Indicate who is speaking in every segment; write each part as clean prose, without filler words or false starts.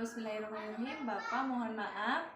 Speaker 1: Bismillahirrahmanirrahim. Bapak mohon maaf,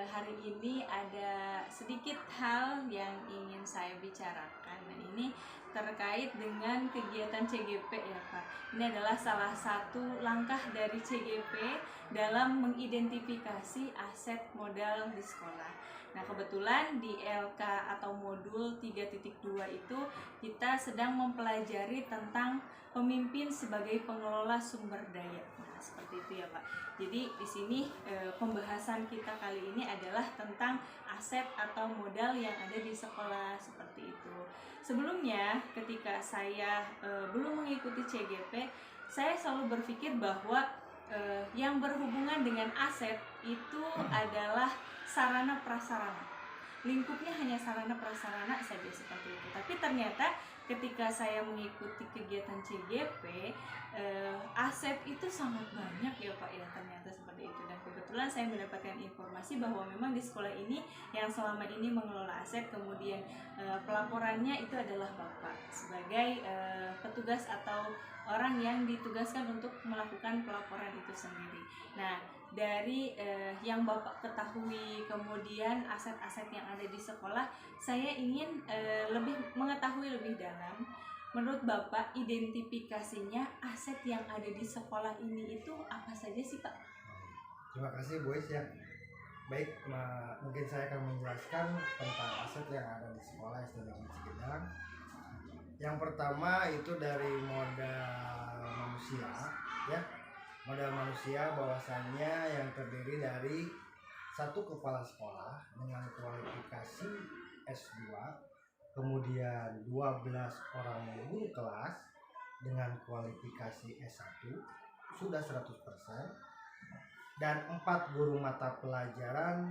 Speaker 1: hari ini ada sedikit hal yang ingin saya bicarakan. Nah, ini terkait dengan kegiatan CGP ya Pak. Ini adalah salah satu langkah dari CGP dalam mengidentifikasi aset modal di sekolah. Nah, kebetulan di LK atau modul 3.2 itu kita sedang mempelajari tentang pemimpin sebagai pengelola sumber daya. Nah, seperti itu ya Pak. Jadi di sini pembahasan kita kali ini adalah tentang aset atau modal yang ada di sekolah seperti itu. Sebelumnya ketika saya belum mengikuti CGP, saya selalu berpikir bahwa yang berhubungan dengan aset itu adalah sarana prasarana. Lingkupnya hanya sarana prasarana saja seperti itu. Tapi ternyata ketika saya mengikuti kegiatan CGP, aset itu sangat banyak ya Pak ya, ternyata seperti itu. Dan kebetulan saya mendapatkan informasi bahwa memang di sekolah ini yang selama ini mengelola aset, kemudian pelaporannya itu adalah Bapak sebagai petugas atau orang yang ditugaskan untuk melakukan pelaporan itu sendiri. Nah, dari yang Bapak ketahui, kemudian aset-aset yang ada di sekolah, saya ingin lebih mengetahui lebih dalam. Menurut Bapak, identifikasinya aset yang ada di sekolah ini itu apa saja sih Pak?
Speaker 2: Terima kasih Bu Is ya. Baik, mungkin saya akan menjelaskan tentang aset yang ada di sekolah SD Negeri Cikidang. Yang pertama itu dari modal manusia ya. Modal manusia bahwasannya yang terdiri dari satu kepala sekolah dengan kualifikasi S2, kemudian 12 orang guru kelas dengan kualifikasi S1 sudah 100%, dan 4 guru mata pelajaran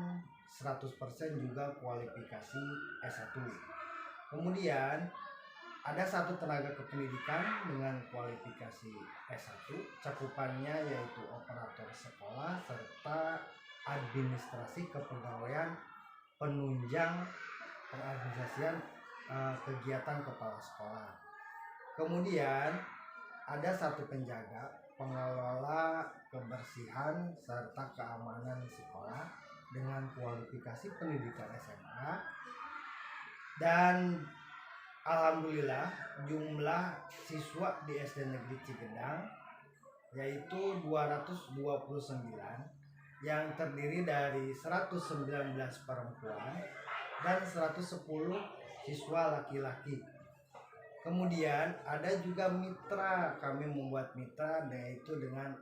Speaker 2: 100% juga kualifikasi S1. Kemudian ada satu tenaga kependidikan dengan kualifikasi S1, cakupannya yaitu operator sekolah serta administrasi kepegawaian penunjang pengorganisasian kegiatan kepala sekolah. Kemudian ada satu penjaga pengelola kebersihan serta keamanan sekolah dengan kualifikasi pendidikan SMA, dan alhamdulillah jumlah siswa di SD Negeri Cikidang yaitu 229 yang terdiri dari 119 perempuan dan 110 siswa laki-laki. Kemudian ada juga mitra, kami membuat mitra yaitu dengan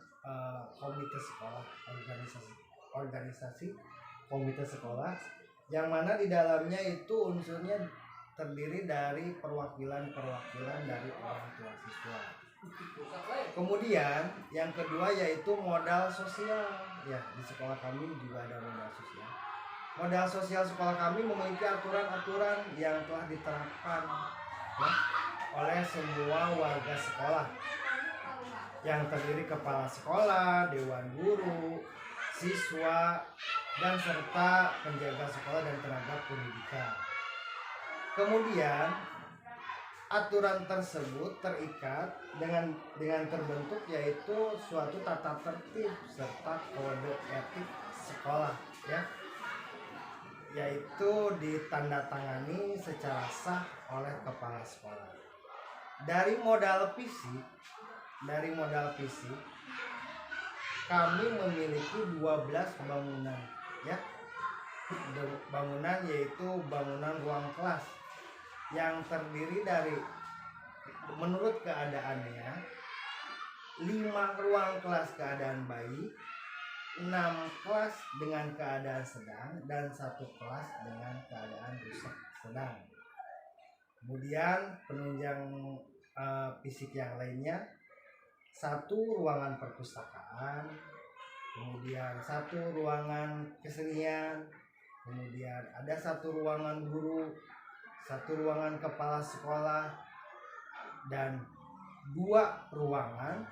Speaker 2: komite sekolah, organisasi komite sekolah, yang mana di dalamnya itu unsurnya terdiri dari perwakilan dari orang tua siswa. Kemudian yang kedua yaitu modal sosial. Ya, di sekolah kami juga ada modal sosial. Modal sosial sekolah kami memiliki aturan-aturan yang telah diterapkan ya, oleh semua warga sekolah, yang terdiri kepala sekolah, dewan guru, siswa, dan serta penjaga sekolah dan tenaga pendidikan. Kemudian aturan tersebut terikat dengan terbentuk yaitu suatu tata tertib serta kode etik sekolah ya, yaitu ditandatangani secara sah oleh kepala sekolah. Dari modal fisik kami memiliki 12 bangunan ya. Bangunan yaitu bangunan ruang kelas yang terdiri dari, menurut keadaannya, 5 ruang kelas keadaan baik, 6 kelas dengan keadaan sedang, dan 1 kelas dengan keadaan rusak sedang. Kemudian penunjang fisik yang lainnya, 1 ruangan perpustakaan, kemudian 1 ruangan kesenian, kemudian ada 1 ruangan guru, 1 ruangan kepala sekolah, dan 2 ruangan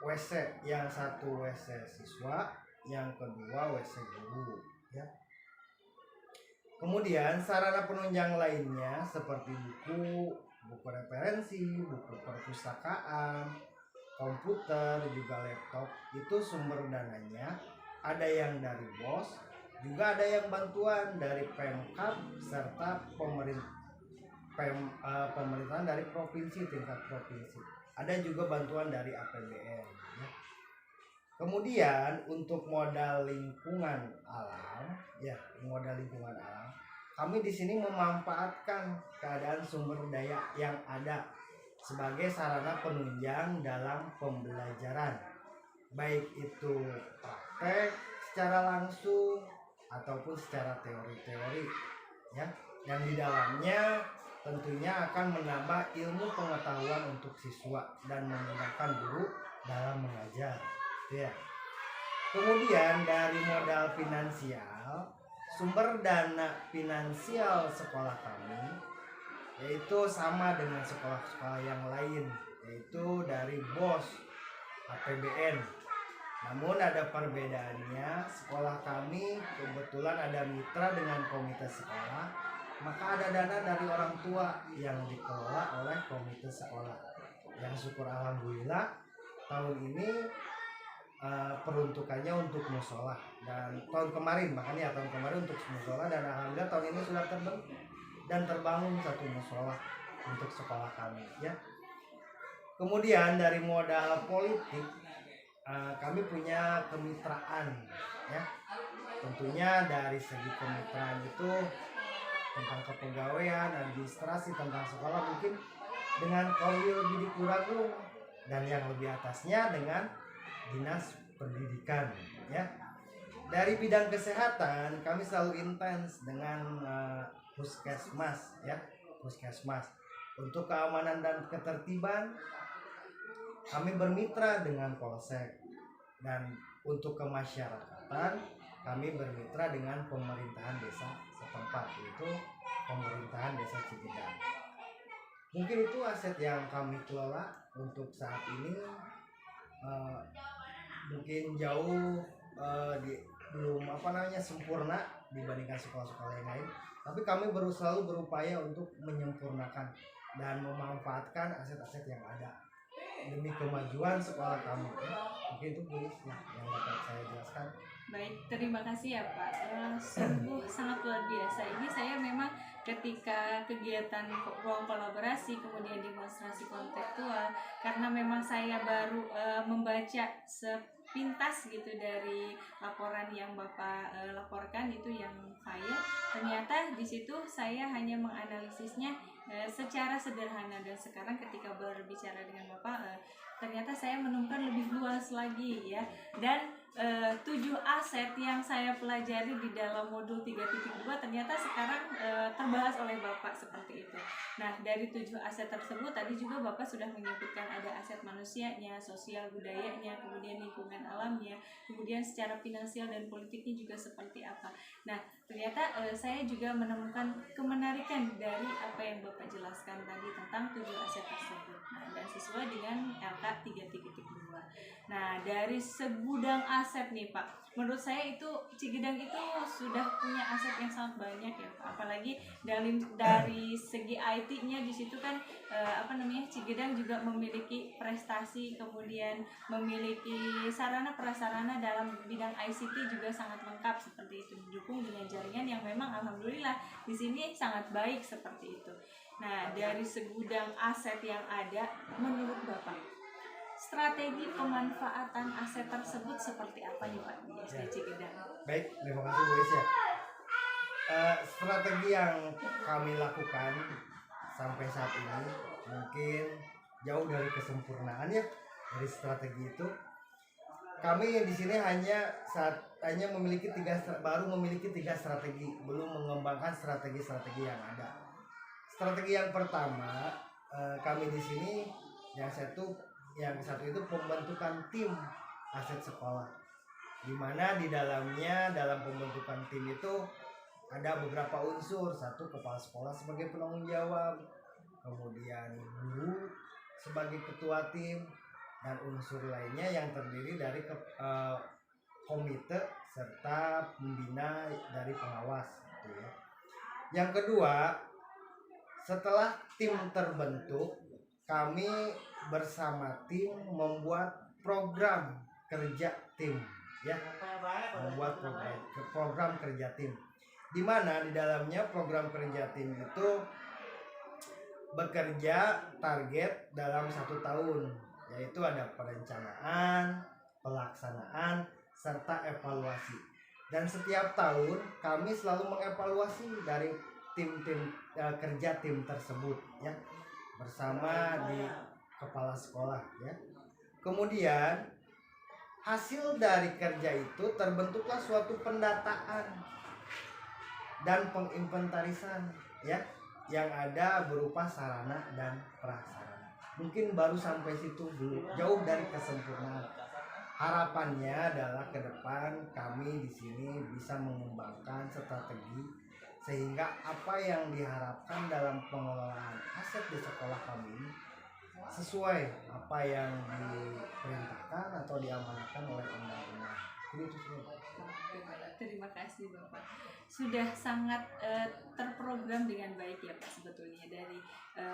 Speaker 2: WC, yang 1 WC siswa, yang kedua WC guru ya. Kemudian sarana penunjang lainnya seperti buku referensi, buku perpustakaan, komputer, juga laptop, itu sumber dananya ada yang dari BOS, juga ada yang bantuan dari Pemkab serta pemerintahan dari provinsi, tingkat provinsi. Ada juga bantuan dari APBN ya. Kemudian untuk modal lingkungan alam ya, kami di sini memanfaatkan keadaan sumber daya yang ada sebagai sarana penunjang dalam pembelajaran, baik itu praktek secara langsung ataupun secara teori-teori ya, yang di dalamnya tentunya akan menambah ilmu pengetahuan untuk siswa dan memudahkan guru dalam mengajar ya. Kemudian dari modal finansial, sumber dana finansial sekolah kami yaitu sama dengan sekolah-sekolah yang lain, yaitu dari BOS, APBN. Namun ada perbedaannya, sekolah kami kebetulan ada mitra dengan komite sekolah, maka ada dana dari orang tua yang dikelola oleh komite sekolah. Yang syukur alhamdulillah tahun ini peruntukannya untuk musola, dan tahun kemarin untuk musola, dan alhamdulillah tahun ini sudah terbentuk dan terbangun satu musola untuk sekolah kami ya. Kemudian dari modal politik, kami punya kemitraan ya. Tentunya dari segi kemitraan itu tentang kepegawaian, administrasi, tentang sekolah mungkin dengan Korwil Bidik Luragung, dan yang lebih atasnya dengan Dinas Pendidikan ya. Dari bidang kesehatan kami selalu intens dengan puskesmas ya, untuk keamanan dan ketertiban kami bermitra dengan polsek, dan untuk kemasyarakatan kami bermitra dengan pemerintahan desa setempat, yaitu pemerintahan desa Cigedang. Mungkin itu aset yang kami kelola untuk saat ini. Mungkin jauh belum sempurna dibandingkan sekolah-sekolah yang lain, tapi kami selalu berupaya untuk menyempurnakan dan memanfaatkan aset-aset yang ada demi kemajuan sekolah kami. Mungkin itu Bu yang dapat saya jelaskan.
Speaker 1: Baik, terima kasih ya Pak. Sungguh sangat luar biasa. Ini saya memang ketika kegiatan ruang kolaborasi, kemudian demonstrasi kontekstual, karena memang saya baru membaca sepintas gitu dari laporan yang Bapak laporkan, itu yang file. Ternyata di situ saya hanya menganalisisnya secara sederhana, dan sekarang ketika berbicara dengan Bapak, ternyata saya menemukan lebih luas lagi ya. Dan 7 aset yang saya pelajari di dalam modul 3.2 ternyata sekarang terbahas oleh Bapak seperti itu. Nah, dari 7 aset tersebut tadi juga Bapak sudah menyebutkan ada aset manusianya, sosial budayanya, kemudian lingkungan alamnya, kemudian secara finansial dan politiknya juga seperti apa. Nah, ternyata saya juga menemukan kemenarikan dari apa yang Bapak jelaskan tadi tentang 7 aset tersebut. Nah, dan sesuai dengan LK 3.2. Nah, dari segudang aset nih Pak, menurut saya itu Cigedang itu sudah punya aset yang sangat banyak ya Pak. Apalagi dari segi IT-nya di situ kan Cigedang juga memiliki prestasi, kemudian memiliki sarana prasarana dalam bidang ICT juga sangat lengkap seperti itu, didukung dengan jaringan yang memang alhamdulillah di sini sangat baik seperti itu. Nah, dari segudang aset yang ada, menurut Bapak strategi pemanfaatan aset tersebut seperti apa nih Pak di SD Cigedang?
Speaker 2: Baik, terima kasih Bu Is ya. Strategi yang kami lakukan sampai saat ini mungkin jauh dari kesempurnaan ya. Dari strategi itu kami di sini hanya memiliki baru memiliki 3 strategi, belum mengembangkan strategi-strategi yang ada. Strategi yang pertama, kami di sini yang satu itu pembentukan tim aset sekolah, di mana di dalamnya dalam pembentukan tim itu ada beberapa unsur. Satu, kepala sekolah sebagai penanggung jawab, kemudian guru sebagai ketua tim, dan unsur lainnya yang terdiri dari komite serta pembina dari pengawas gitu ya. Yang kedua, setelah tim terbentuk, kami bersama tim membuat program kerja tim, ya, membuat program kerja tim, di mana di dalamnya program kerja tim itu bekerja target dalam 1 tahun, yaitu ada perencanaan, pelaksanaan, serta evaluasi. Dan setiap tahun kami selalu mengevaluasi dari tim-tim kerja tim tersebut, ya, bersama di kepala sekolah, ya. Kemudian hasil dari kerja itu terbentuklah suatu pendataan dan penginventarisan, ya, yang ada berupa sarana dan prasarana. Mungkin baru sampai situ, belum jauh dari kesempurnaan. Harapannya adalah ke depan kami di sini bisa mengembangkan strategi sehingga apa yang diharapkan dalam pengelolaan aset di sekolah kami ini sesuai apa yang diperintahkan atau diamanatkan oleh undang-undang. Itu semua.
Speaker 1: Oke, Bapak. Terima kasih Bapak. Sudah sangat terprogram dengan baik ya Pak sebetulnya dari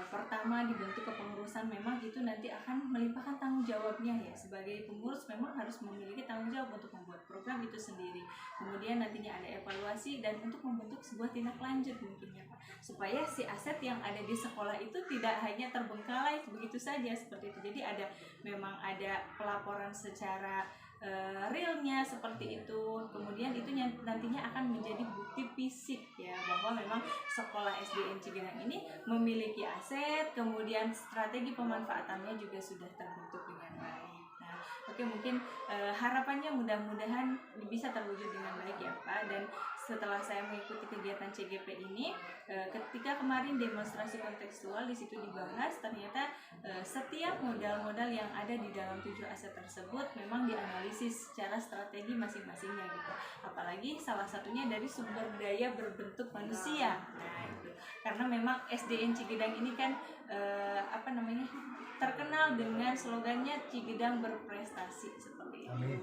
Speaker 1: pertama dibentuk kepengurusan, memang itu nanti akan melimpahkan tanggung jawabnya ya, sebagai pengurus memang harus memiliki tanggung jawab untuk membuat program itu sendiri. Kemudian nantinya ada evaluasi dan untuk membentuk sebuah tindak lanjut mungkin ya Pak, supaya si aset yang ada di sekolah itu tidak hanya terbengkalai begitu saja seperti itu. Jadi memang ada pelaporan secara realnya seperti itu. Kemudian itu nantinya akan menjadi bukti fisik ya, bahwa memang sekolah SDN Cigedang ini memiliki aset, kemudian strategi pemanfaatannya juga sudah terbentuk dengan baik. Nah, oke, mungkin harapannya mudah-mudahan bisa terwujud dengan baik ya Pak. Dan setelah saya mengikuti kegiatan CGP ini, ketika kemarin demonstrasi kontekstual di situ dibahas, ternyata setiap modal-modal yang ada di dalam 7 aset tersebut memang dianalisis secara strategi masing-masingnya gitu. Apalagi salah satunya dari sumber daya berbentuk manusia. Nah, itu karena memang SDN Cigedang ini kan terkenal dengan slogannya Cigedang berprestasi seperti itu.
Speaker 2: Amin.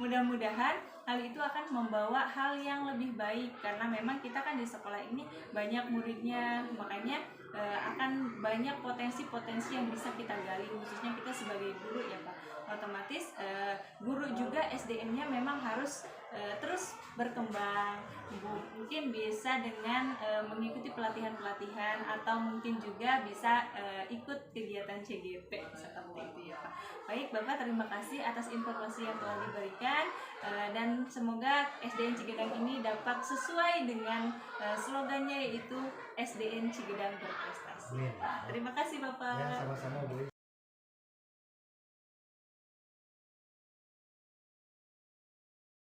Speaker 1: Mudah-mudahan hal itu akan membawa hal yang lebih baik, karena memang kita kan di sekolah ini banyak muridnya, makanya akan banyak potensi-potensi yang bisa kita gali, khususnya kita sebagai guru ya Pak. Otomatis guru juga SDM-nya memang harus terus berkembang, mungkin bisa dengan mengikuti pelatihan-pelatihan atau mungkin juga bisa ikut kegiatan CGP seperti itu ya Pak. Baik Bapak, terima kasih atas informasi yang telah diberikan, dan semoga SDN Cigedang ini dapat sesuai dengan slogannya, yaitu SDN Cigedang berprestasi. Terima kasih Bapak.
Speaker 2: Ya, sama-sama Bu.